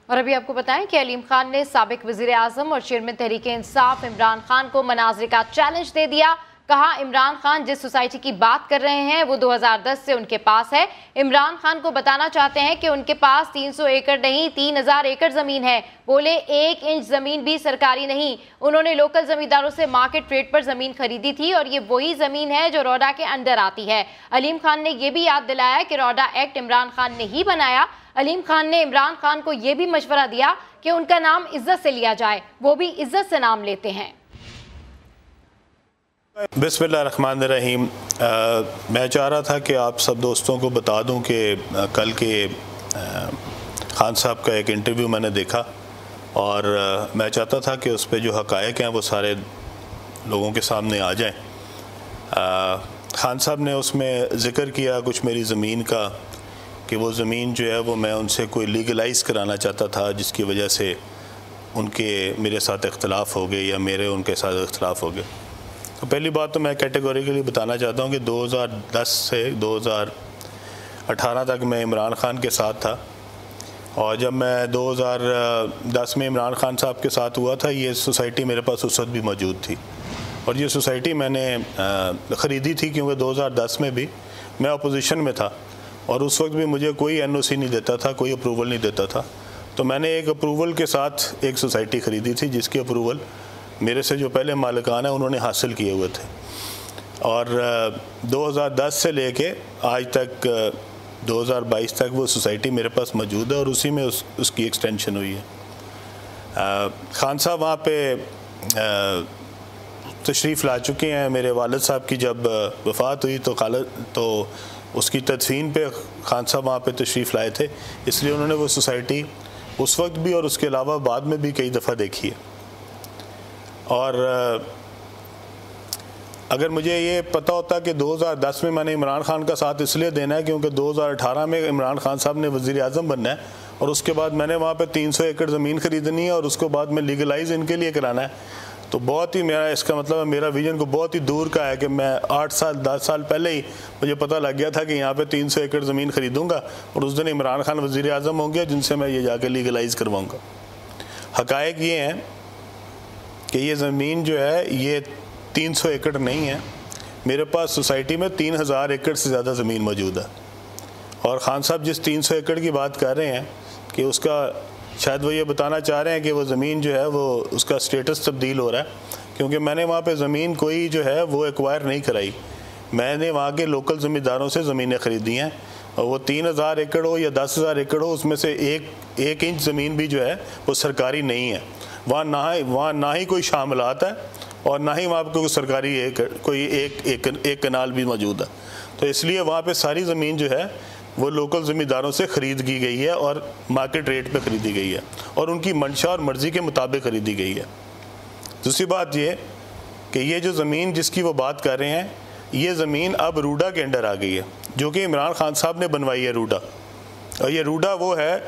اور ابھی آپ کو بتائیں کہ علیم خان نے سابق وزیر اعظم اور چیئرمین تحریک انصاف عمران خان کو مناظرے کا چیلنج دے دیا. کہا عمران خان جس سوسائٹی کی بات کر رہے ہیں وہ 2010 سے ان کے پاس ہے. عمران خان کو بتانا چاہتے ہیں کہ ان کے پاس 300 ایکڑ نہیں 3000 ایکڑ زمین ہے. بولے 1 انچ زمین بھی سرکاری نہیں. انہوں نے لوکل زمینداروں سے مارکیٹ ریٹ پر زمین خریدی تھی اور یہ وہی زمین ہے جو روڈا کے انڈر آتی ہے. علیم خان نے یہ بھی یاد دلایا کہ روڈا ایکٹ عمران خان نے ہی بنایا. علیم خان نے عمران خان کو یہ بھی مشورہ دیا کہ ان کا نام عزت سے لیا جائے. وہ بھی عزت سے نام لیتے ہیں. بسم اللہ الرحمن الرحیم. میں چاہ رہا تھا کہ آپ سب دوستوں کو بتا دوں کہ کل کے خان صاحب کا ایک انٹرویو میں نے دیکھا اور میں چاہتا تھا کہ اس پہ جو حقائق ہیں وہ سارے لوگوں کے سامنے آ جائیں. خان صاحب نے اس میں ذکر کیا کچھ میری زمین کا کہ وہ زمین جو ہے وہ میں ان سے کوئی لیگلائز کرانا چاہتا تھا جس کی وجہ سے ان کے میرے ساتھ اختلاف ہو گئے یا میرے ان کے ساتھ اختلاف ہو گئے. تو پہلی بات تو میں کیٹیگوریکلی بتانا چاہتا ہوں کہ 2010 سے 2018 تک میں عمران خان کے ساتھ تھا اور جب میں 2010 میں عمران خان صاحب کے ساتھ ہوا تھا یہ سوسائٹی میرے پاس اس وقت بھی موجود تھی اور یہ سوسائٹی میں نے خریدی تھی کیونکہ 2010 میں بھی میں اپوزیشن میں تھا اور اس وقت بھی مجھے کوئی NOC نہیں دیتا تھا, کوئی اپروول نہیں دیتا تھا. تو میں نے ایک اپروول کے ساتھ ایک سوسائٹی خریدی تھی جس کی اپروول میرے سے جو پہلے مالکان ہیں انہوں نے حاصل کیے ہوئے تھے اور 2010 سے لے کے آج تک 2022 تک وہ سوسائٹی میرے پاس موجود ہے اور اسی میں اس کی ایکسٹینشن ہوئی ہے. خان صاحب وہاں پہ تشریف لا چکے ہیں. میرے والد صاحب کی جب وفات ہوئی تو اس کی تدفین پہ خان صاحب وہاں پہ تشریف لائے تھے, اس لیے انہوں نے وہ سوسائٹی اس وقت بھی اور اس کے علاوہ بعد میں بھی کئی دفعہ دیکھی ہے. اور اگر مجھے یہ پتہ ہوتا کہ 2010 میں نے عمران خان کا ساتھ اس لیے دینا ہے کیونکہ 2018 میں عمران خان صاحب نے وزیر اعظم بننا ہے اور اس کے بعد میں نے وہاں پہ 300 ایکڑ زمین خریدنی ہے اور اس کو بعد میں لیگلائز ان کے لیے کرانا ہے, تو بہت ہی میرا اس کا مطلب ہے میرا ویژن کو بہت ہی دور کا ہے کہ میں 8 سال 10 سال پہلے ہی مجھے پتہ لگ گیا تھا کہ یہاں پہ 300 ایکڑ زمین خریدوں گا اور اس دن عمران خان وزیر اعظم ہوں گے جن سے میں یہ جا کے لیگلائز کرواؤں گا. حقائق یہ ہیں کہ یہ زمین جو ہے یہ 300 ایکڑ نہیں ہے. میرے پاس سوسائٹی میں 3000 ایکڑ سے زیادہ زمین موجود ہے اور خان صاحب جس 300 ایکڑ کی بات کر رہے ہیں کہ اس کا شاید وہ یہ بتانا چاہ رہے ہیں کہ وہ زمین جو ہے وہ اس کا سٹیٹس تبدیل ہو رہا ہے کیونکہ میں نے وہاں پہ زمین کوئی جو ہے وہ ایکوائر نہیں کرائی. میں نے وہاں کے لوکل زمینداروں سے زمینیں خریدی ہیں اور وہ 3000 ایکڑ ہو یا 10000 ایکڑ ہو اس میں سے ایک انچ زمین بھی جو ہے وہ سرکاری نہیں ہے. وہاں نہ ہی کوئی شاملات ہے اور نہ ہی وہاں پہ کوئی سرکاری کوئی ایک کنال بھی موجود ہے. تو اس لیے وہاں پہ ساری زمین جو ہے وہ لوکل زمینداروں سے خرید کی گئی ہے اور مارکیٹ ریٹ پہ خریدی گئی ہے اور ان کی منشا اور مرضی کے مطابق خریدی گئی ہے. دوسری بات یہ کہ یہ جو زمین جس کی وہ بات کر رہے ہیں یہ زمین اب روڈا کے انڈر آ گئی ہے جو کہ عمران خان صاحب نے بنوائی ہے روڈا, اور یہ روڈا وہ ہے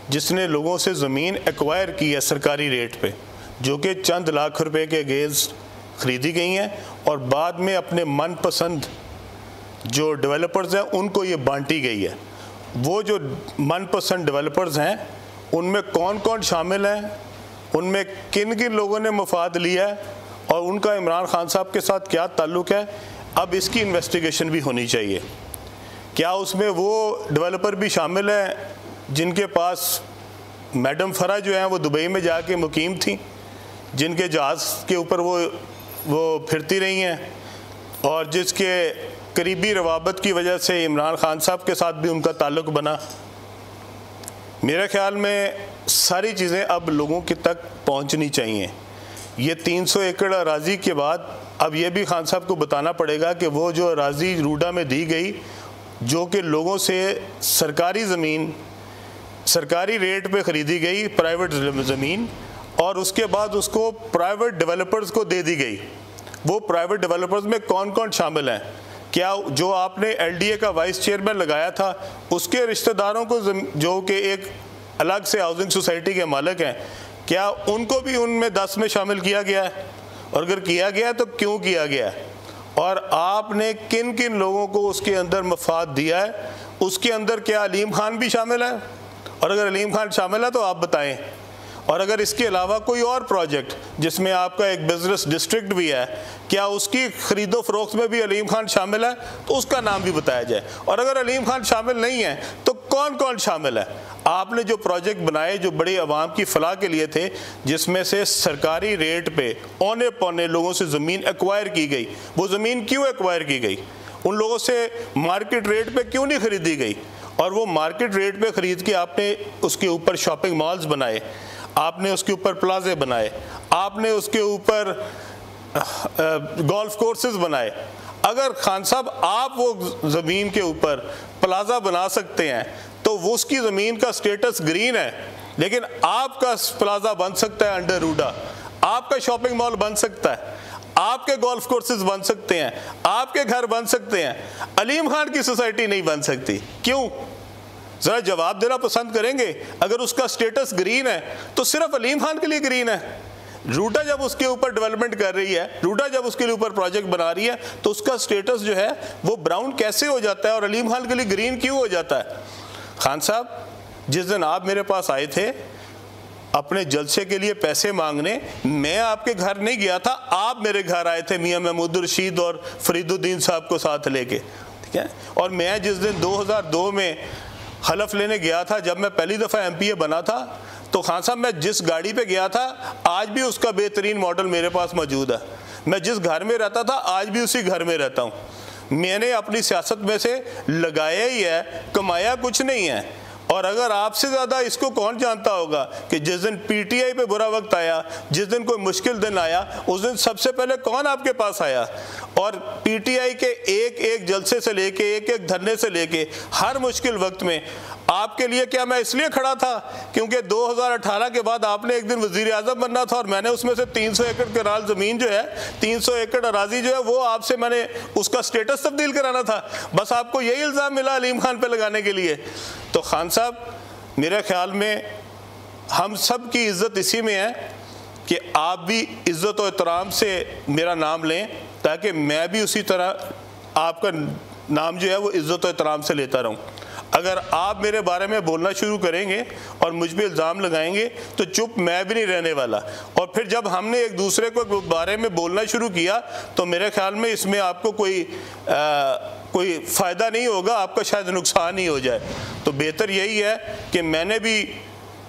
جس نے لوگوں سے زمین ایکوائر کی ہے سرکاری ریٹ پہ جو کہ چند لاکھ روپے کے گیز خریدی گئی ہیں اور بعد میں اپنے من پسند جو ڈیولپرز ہیں ان کو یہ بانٹی گئی ہے. وہ جو من پسند ڈیولپرز ہیں ان میں کون کون شامل ہیں, ان میں کن کن لوگوں نے مفاد لیا ہے اور ان کا عمران خان صاحب کے ساتھ کیا تعلق ہے, اب اس کی انویسٹیگیشن بھی ہونی چاہیے. کیا اس میں وہ ڈیولپر بھی شامل ہیں جن کے پاس میڈم فرا جو ہیں وہ دبئی میں جا کے مقیم تھیں, جن کے جہاز کے اوپر وہ پھرتی رہی ہیں اور جس کے قریبی روابط کی وجہ سے عمران خان صاحب کے ساتھ بھی ان کا تعلق بنا. میرے خیال میں ساری چیزیں اب لوگوں کے تک پہنچنی چاہیے. یہ 300 ایکڑ اراضی کے بعد اب یہ بھی خان صاحب کو بتانا پڑے گا کہ وہ جو اراضی روڈا میں دی گئی جو کہ لوگوں سے سرکاری زمین سرکاری ریٹ پہ خریدی گئی پرائیویٹ زمین اور اس کے بعد اس کو پرائیویٹ ڈیولپرز کو دے دی گئی, وہ پرائیویٹ ڈیولپرز میں کون کون شامل ہیں. کیا جو آپ نے LDA کا وائس چیئرمین لگایا تھا اس کے رشتہ داروں کو جو کہ ایک الگ سے ہاؤسنگ سوسائٹی کے مالک ہیں کیا ان کو بھی ان میں 10 میں شامل کیا گیا ہے, اور اگر کیا گیا ہے تو کیوں کیا گیا ہے, اور آپ نے کن کن لوگوں کو اس کے اندر مفاد دیا ہے. اس کے اندر کیا علیم خان بھی شامل ہے اور اگر علیم خان شامل ہے تو آپ بتائیں. اور اگر اس کے علاوہ کوئی اور پروجیکٹ جس میں آپ کا ایک بزنس ڈسٹرکٹ بھی ہے, کیا اس کی خرید و فروخت میں بھی علیم خان شامل ہے تو اس کا نام بھی بتایا جائے. اور اگر علیم خان شامل نہیں ہے تو کون کون شامل ہے؟ آپ نے جو پروجیکٹ بنائے جو بڑی عوام کی فلاح کے لیے تھے, جس میں سے سرکاری ریٹ پہ اونے پونے لوگوں سے زمین ایکوائر کی گئی, وہ زمین کیوں ایکوائر کی گئی؟ ان لوگوں سے مارکیٹ ریٹ پہ کیوں نہیں خریدی گئی؟ اور وہ مارکیٹ ریٹ پہ خرید کے آپ نے اس کے اوپر شاپنگ مالز بنائے, آپ نے اس کے اوپر پلازے بنائے, آپ نے اس کے اوپر گولف کورسز بنائے. اگر خان صاحب آپ وہ زمین کے اوپر پلازا بنا سکتے ہیں تو وہ اس کی زمین کا سٹیٹس گرین ہے, لیکن آپ کا پلازا بن سکتا ہے انڈر روڈا, آپ کا شاپنگ مال بن سکتا ہے, آپ کے گولف کورسز بن سکتے ہیں, آپ کے گھر بن سکتے ہیں, علیم خان کی سوسائٹی نہیں بن سکتی. کیوں؟ ذرا جواب دینا پسند کریں گے. اگر اس کا سٹیٹس گرین ہے تو صرف علیم خان کے لیے گرین ہے. روڈا جب اس کے اوپر ڈیولپمنٹ کر رہی ہے, روڈا جب اس کے اوپر پروجیکٹ بنا رہی ہے, تو اس کا سٹیٹس جو ہے وہ براؤن کیسے ہو جاتا ہے اور علیم خان کے لیے گرین کیوں ہو جاتا ہے؟ خان صاحب, جس دن آپ میرے پاس آئے تھے اپنے جلسے کے لیے پیسے مانگنے, میں آپ کے گھر نہیں گیا تھا, آپ میرے گھر آئے تھے میاں محمود الرشید اور فرید الدین صاحب کو ساتھ لے کے, ٹھیک ہے. اور میں جس دن 2002 میں حلف لینے گیا تھا, جب میں پہلی دفعہ ایم پی اے بنا تھا, تو خان صاحب میں جس گاڑی پہ گیا تھا آج بھی اس کا بہترین ماڈل میرے پاس موجود ہے. میں جس گھر میں رہتا تھا آج بھی اسی گھر میں رہتا ہوں. میں نے اپنی سیاست میں سے لگایا ہی ہے, کمایا کچھ نہیں ہے. اور اگر آپ سے زیادہ اس کو کون جانتا ہوگا کہ جس دن پی ٹی آئی پہ برا وقت آیا, جس دن کوئی مشکل دن آیا, اس دن سب سے پہلے کون آپ کے پاس آیا؟ اور پی ٹی آئی کے ایک ایک جلسے سے لے کے, ایک ایک دھرنے سے لے کے, ہر مشکل وقت میں آپ کے لیے کیا میں اس لیے کھڑا تھا کیونکہ 2018 کے بعد آپ نے ایک دن وزیر اعظم بننا تھا, اور میں نے اس میں سے 300 ایکڑ کنال زمین جو ہے, 300 ایکڑ اراضی جو ہے, وہ آپ سے میں نے اس کا سٹیٹس تبدیل کرانا تھا. بس آپ کو یہی الزام ملا علیم خان پہ لگانے کے لیے. تو خان صاحب, میرے خیال میں ہم سب کی عزت اسی میں ہے کہ آپ بھی عزت و احترام سے میرا نام لیں, تاکہ میں بھی اسی طرح آپ کا نام جو ہے وہ عزت و احترام سے لیتا رہوں. اگر آپ میرے بارے میں بولنا شروع کریں گے اور مجھ پہ الزام لگائیں گے تو چپ میں بھی نہیں رہنے والا. اور پھر جب ہم نے ایک دوسرے کو بارے میں بولنا شروع کیا تو میرے خیال میں اس میں آپ کو کوئی فائدہ نہیں ہوگا, آپ کا شاید نقصان ہی ہو جائے. تو بہتر یہی ہے کہ میں نے بھی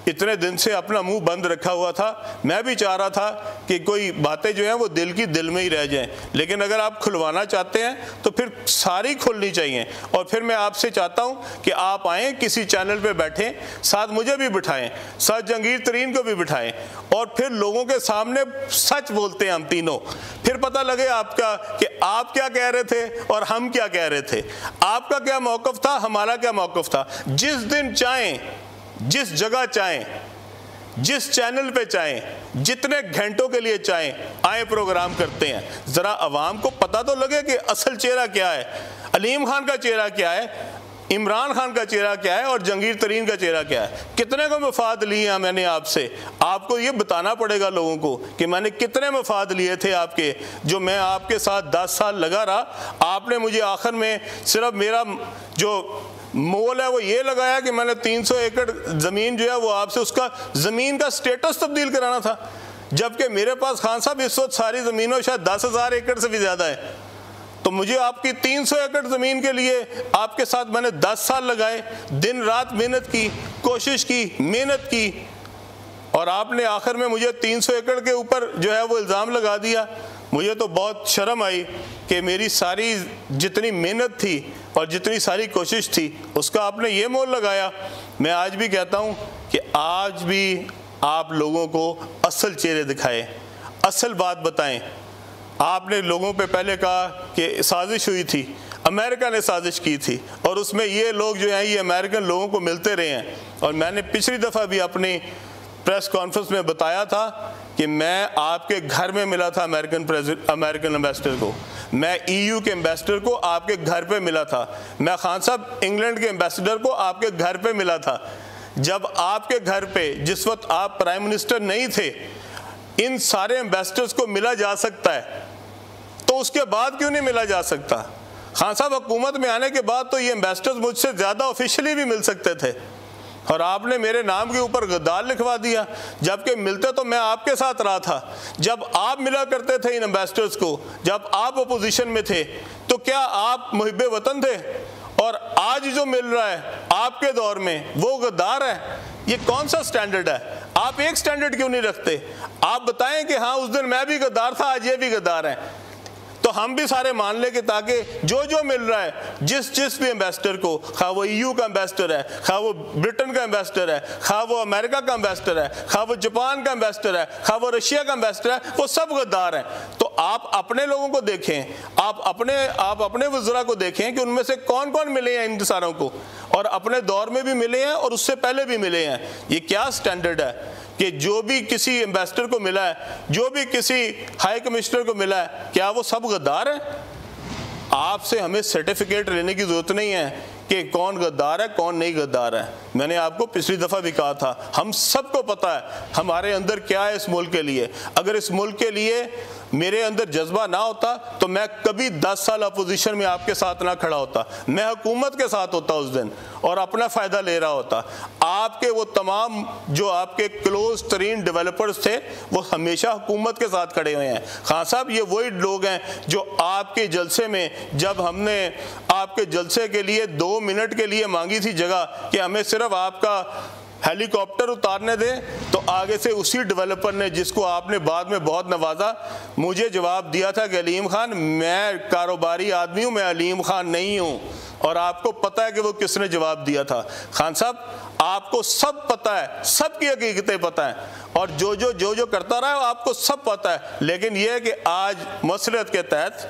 اتنے دن سے اپنا منہ بند رکھا ہوا تھا, میں بھی چاہ رہا تھا کہ کوئی باتیں جو ہیں وہ دل کی دل میں ہی رہ جائیں, لیکن اگر آپ کھلوانا چاہتے ہیں تو پھر ساری کھلنی چاہیے. اور پھر میں آپ سے چاہتا ہوں کہ آپ آئیں, کسی چینل پہ بیٹھیں, ساتھ مجھے بھی بٹھائیں, ساتھ جہانگیر ترین کو بھی بٹھائیں, اور پھر لوگوں کے سامنے سچ بولتے ہیں ہم تینوں. پھر پتہ لگے آپ کا کہ آپ کیا کہہ رہے تھے اور ہم کیا کہہ رہے تھے, آپ کا کیا موقف تھا, ہمارا کیا موقف تھا. جس دن چاہیں, جس جگہ چاہیں, جس چینل پہ چاہیں, جتنے گھنٹوں کے لیے چاہیں, آئیں پروگرام کرتے ہیں. ذرا عوام کو پتہ تو لگے کہ اصل چہرہ کیا ہے, علیم خان کا چہرہ کیا ہے, عمران خان کا چہرہ کیا ہے, اور جہانگیر ترین کا چہرہ کیا ہے. کتنے کو مفاد لیے ہیں میں نے آپ سے, آپ کو یہ بتانا پڑے گا لوگوں کو کہ میں نے کتنے مفاد لیے تھے آپ کے, جو میں آپ کے ساتھ 10 سال لگا رہا. آپ نے مجھے آخر میں صرف میرا جو مول ہے وہ یہ لگایا کہ میں نے 300 ایکڑ زمین جو ہے وہ آپ سے اس کا زمین کا سٹیٹس تبدیل کرانا تھا, جبکہ میرے پاس خان صاحب اس وقت ساری زمینوں شاید 10,000 ایکڑ سے بھی زیادہ ہے. تو مجھے آپ کی 300 ایکڑ زمین کے لیے آپ کے ساتھ میں نے 10 سال لگائے, دن رات محنت کی, کوشش کی, محنت کی, اور آپ نے آخر میں مجھے 300 ایکڑ کے اوپر جو ہے وہ الزام لگا دیا. مجھے تو بہت شرم آئی کہ میری ساری جتنی محنت تھی اور جتنی ساری کوشش تھی اس کا آپ نے یہ مول لگایا. میں آج بھی کہتا ہوں کہ آج بھی آپ لوگوں کو اصل چہرے دکھائیں, اصل بات بتائیں. آپ نے لوگوں پہ پہلے کہا کہ سازش ہوئی تھی, امریکہ نے سازش کی تھی, اور اس میں یہ لوگ جو ہیں یہ امریکن لوگوں کو ملتے رہے ہیں. اور میں نے پچھلی دفعہ بھی اپنی پریس کانفرنس میں بتایا تھا کہ میں آپ کے گھر میں ملا تھا امریکن امبیسڈر کو, میں EU کے امبیسڈر کو آپ کے گھر پہ ملا تھا, میں خان صاحب انگلینڈ کے امبیسڈر کو آپ کے گھر پہ ملا تھا. جب آپ کے گھر پہ جس وقت آپ پرائم منسٹر نہیں تھے ان سارے امبیسڈرز کو ملا جا سکتا ہے تو اس کے بعد کیوں نہیں ملا جا سکتا؟ خان صاحب حکومت میں آنے کے بعد تو یہ امبیسڈرز مجھ سے زیادہ آفیشلی بھی مل سکتے تھے. اور آپ نے میرے نام کے اوپر غدار لکھوا دیا، جبکہ ملتے تو میں آپ کے ساتھ رہا تھا۔ جب آپ ملا کرتے تھے ان ایمبیسڈرز کو، جب آپ اپوزیشن میں تھے، تو کیا آپ محب وطن تھے؟ اور آج جو مل رہا ہے آپ کے دور میں وہ غدار ہے؟ یہ کون سا سٹینڈرڈ ہے؟ آپ ایک سٹینڈرڈ کیوں نہیں رکھتے؟ آپ بتائیں کہ ہاں اس دن میں بھی غدار تھا، آج یہ بھی غدار ہے، تو ہم بھی سارے مان لیں کہ تاکہ جو مل رہا ہے جس بھی ایمبیسڈر کو، خواہ وہ EU کا ایمبیسڈر ہے، خواہ وہ برٹن کا ایمبیسڈر ہے، خواہ وہ امریکہ کا ایمبیسڈر ہے، خواہ وہ جاپان کا ایمبیسڈر ہے، خواہ وہ رشیا کا ایمبیسڈر ہے، وہ سب غدار ہیں۔ تو آپ اپنے لوگوں کو دیکھیں، آپ اپنے وزراء کو دیکھیں کہ ان میں سے کون کون ملے ہیں ان ساروں کو، اور اپنے دور میں بھی ملے ہیں اور اس سے پہلے بھی ملے ہیں۔ یہ کیا سٹینڈرڈ ہے کہ جو بھی کسی ایمبیسڈر کو ملا ہے، جو بھی کسی ہائی کمشنر کو ملا ہے، کیا وہ سب غدار ہیں؟ آپ سے ہمیں سرٹیفکیٹ لینے کی ضرورت نہیں ہے کہ کون غدار ہے کون نہیں غدار ہے۔ میں نے آپ کو پچھلی دفعہ بھی کہا تھا، ہم سب کو پتہ ہے ہمارے اندر کیا ہے اس ملک کے لیے۔ اگر اس ملک کے لیے میرے اندر جذبہ نہ ہوتا تو میں کبھی 10 سال اپوزیشن میں آپ کے ساتھ نہ کھڑا ہوتا، میں حکومت کے ساتھ ہوتا اس دن اور اپنا فائدہ لے رہا ہوتا۔ آپ کے وہ تمام جو آپ کے کلوز ترین ڈیولپرز تھے وہ ہمیشہ حکومت کے ساتھ کھڑے ہوئے ہیں۔ خان صاحب یہ وہی لوگ ہیں جو آپ کے جلسے میں، جب ہم نے آپ کے جلسے کے لیے 2 منٹ کے لیے مانگی تھی جگہ کہ ہمیں صرف آپ کا ہیلی کاپٹر اتارنے دیں، تو آگے سے اسی ڈیولپر نے، جس کو آپ نے بعد میں بہت نوازا، مجھے جواب دیا تھا کہ علیم خان میں کاروباری آدمی ہوں، میں علیم خان نہیں ہوں۔ اور آپ کو پتہ ہے کہ وہ کس نے جواب دیا تھا۔ خان صاحب آپ کو سب پتہ ہے، سب کی حقیقتیں پتہ ہیں، اور جو کرتا رہا ہے آپ کو سب پتہ ہے، لیکن یہ ہے کہ آج مسئلت کے تحت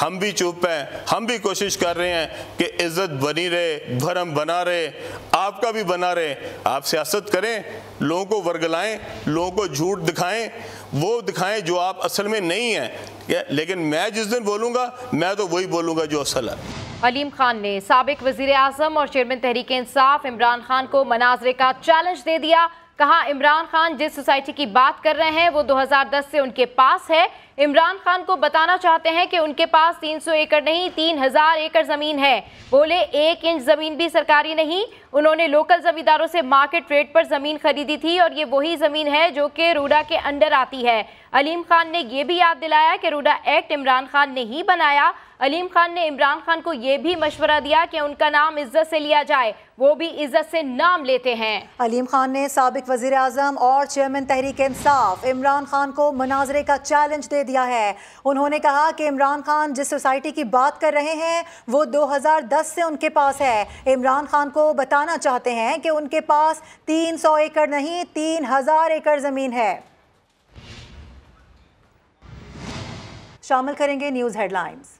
ہم بھی چپ ہیں، ہم بھی کوشش کر رہے ہیں کہ عزت بنی رہے، بھرم بنا رہے، آپ کا بھی بنا رہے۔ آپ سیاست کریں، لوگوں کو ورگلائیں، لوگوں کو جھوٹ دکھائیں، وہ دکھائیں جو آپ اصل میں نہیں ہیں، لیکن میں جس دن بولوں گا میں تو وہی بولوں گا جو اصل ہے۔ علیم خان نے سابق وزیر اعظم اور چیئرمین تحریک انصاف عمران خان کو مناظرے کا چیلنج دے دیا۔ کہا عمران خان جس سوسائٹی کی بات کر رہے ہیں وہ 2010 سے ان کے پاس ہے۔ عمران خان کو بتانا چاہتے ہیں کہ ان کے پاس 300 ایکڑ نہیں 3000 ایکڑ زمین ہے۔ بولے 1 انچ زمین بھی سرکاری نہیں۔ انہوں نے لوکل زمینداروں سے مارکیٹ ریٹ پر زمین خریدی تھی اور یہ وہی زمین ہے جو کہ روڈا کے انڈر آتی ہے۔ علیم خان نے یہ بھی یاد دلایا کہ روڈا ایکٹ عمران خان نے ہی بنایا۔ علیم خان نے عمران خان کو یہ بھی مشورہ دیا کہ ان کا نام عزت سے لیا جائے، وہ بھی عزت سے نام لیتے ہیں۔ علیم خان نے سابق وزیر اعظم اور چیئرمین تحریک انصاف عمران خان کو مناظرے کا چیلنج دے دیا ہے۔ انہوں نے کہا کہ عمران خان جس سوسائٹی کی بات کر رہے ہیں وہ 2010 سے ان کے پاس ہے۔ عمران خان کو بتانا چاہتے ہیں کہ ان کے پاس 300 ایکڑ نہیں 3000 ایکڑ زمین ہے۔ شامل کریں گے نیوز ہیڈ لائنز۔